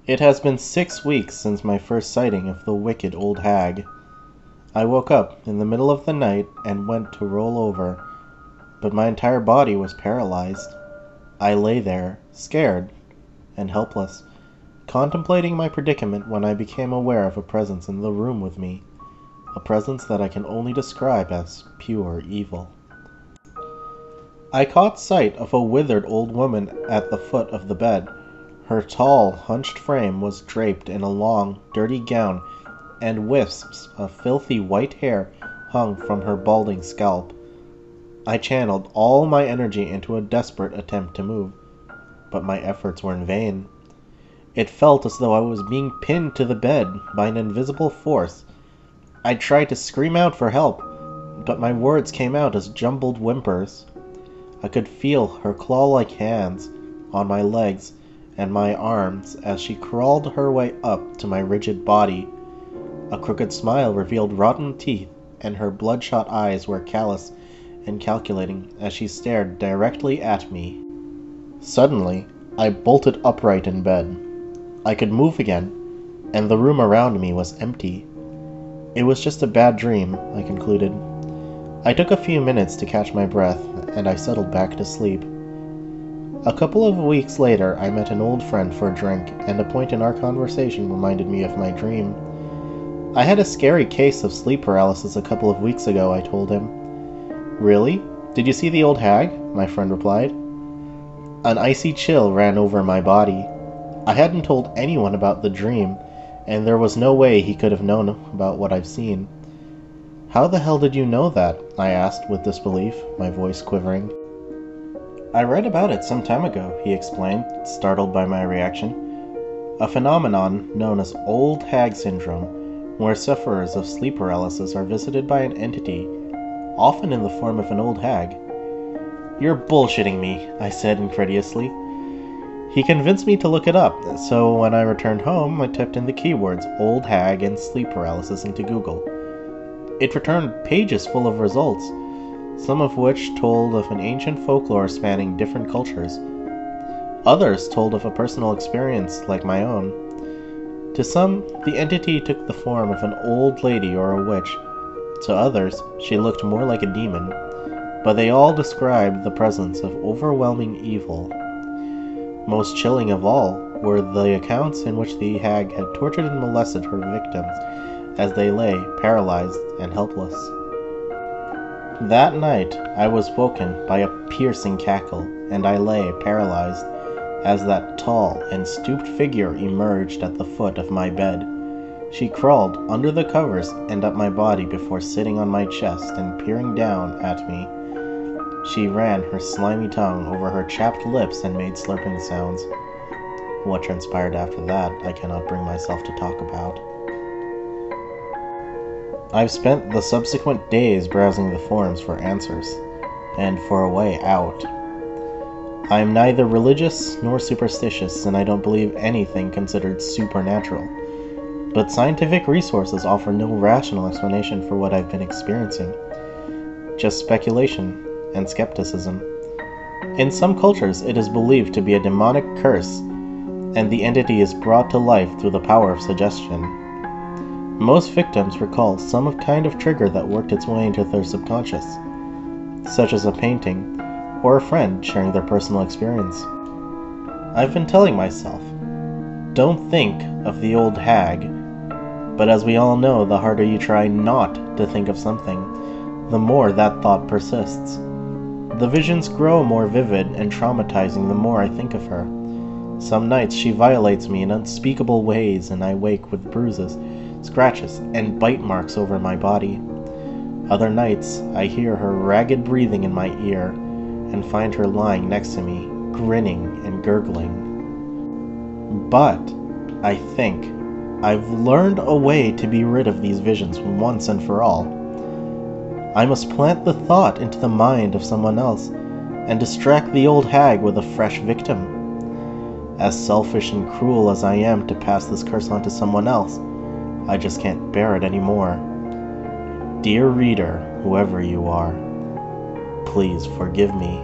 It has been 6 weeks since my first sighting of the wicked old hag. I woke up in the middle of the night and went to roll over, but my entire body was paralyzed. I lay there, scared and helpless, contemplating my predicament when I became aware of a presence in the room with me, a presence that I can only describe as pure evil. I caught sight of a withered old woman at the foot of the bed. Her tall, hunched frame was draped in a long, dirty gown, and wisps of filthy white hair hung from her balding scalp. I channeled all my energy into a desperate attempt to move, but my efforts were in vain. It felt as though I was being pinned to the bed by an invisible force. I tried to scream out for help, but my words came out as jumbled whimpers. I could feel her claw-like hands on my legs and my arms as she crawled her way up to my rigid body. A crooked smile revealed rotten teeth, and her bloodshot eyes were callous and calculating as she stared directly at me. Suddenly, I bolted upright in bed. I could move again, and the room around me was empty. It was just a bad dream, I concluded. I took a few minutes to catch my breath, and I settled back to sleep. A couple of weeks later, I met an old friend for a drink, and a point in our conversation reminded me of my dream. I had a scary case of sleep paralysis a couple of weeks ago, I told him. Really? Did you see the old hag? My friend replied. An icy chill ran over my body. I hadn't told anyone about the dream, and there was no way he could have known about what I've seen. How the hell did you know that? I asked with disbelief, my voice quivering. I read about it some time ago, he explained, startled by my reaction. A phenomenon known as old hag syndrome, where sufferers of sleep paralysis are visited by an entity, often in the form of an old hag. You're bullshitting me, I said incredulously. He convinced me to look it up, so when I returned home, I typed in the keywords old hag and sleep paralysis into Google. It returned pages full of results, some of which told of an ancient folklore spanning different cultures. Others told of a personal experience like my own. To some, the entity took the form of an old lady or a witch. To others, she looked more like a demon, but they all described the presence of overwhelming evil. Most chilling of all were the accounts in which the hag had tortured and molested her victims as they lay paralyzed and helpless. That night, I was woken by a piercing cackle, and I lay paralyzed as that tall and stooped figure emerged at the foot of my bed. She crawled under the covers and up my body before sitting on my chest and peering down at me. She ran her slimy tongue over her chapped lips and made slurping sounds. What transpired after that, I cannot bring myself to talk about. I've spent the subsequent days browsing the forums for answers, and for a way out. I am neither religious nor superstitious, and I don't believe anything considered supernatural. But scientific resources offer no rational explanation for what I've been experiencing. Just speculation and skepticism. In some cultures, it is believed to be a demonic curse, and the entity is brought to life through the power of suggestion. Most victims recall some kind of trigger that worked its way into their subconscious, such as a painting or a friend sharing their personal experience. I've been telling myself, don't think of the old hag, but as we all know, the harder you try not to think of something, the more that thought persists. The visions grow more vivid and traumatizing the more I think of her. Some nights she violates me in unspeakable ways, and I wake with bruises, scratches, and bite marks over my body. Other nights, I hear her ragged breathing in my ear, and find her lying next to me, grinning and gurgling. But, I think, I've learned a way to be rid of these visions once and for all. I must plant the thought into the mind of someone else, and distract the old hag with a fresh victim. As selfish and cruel as I am to pass this curse on to someone else, I just can't bear it anymore. Dear reader, whoever you are, please forgive me.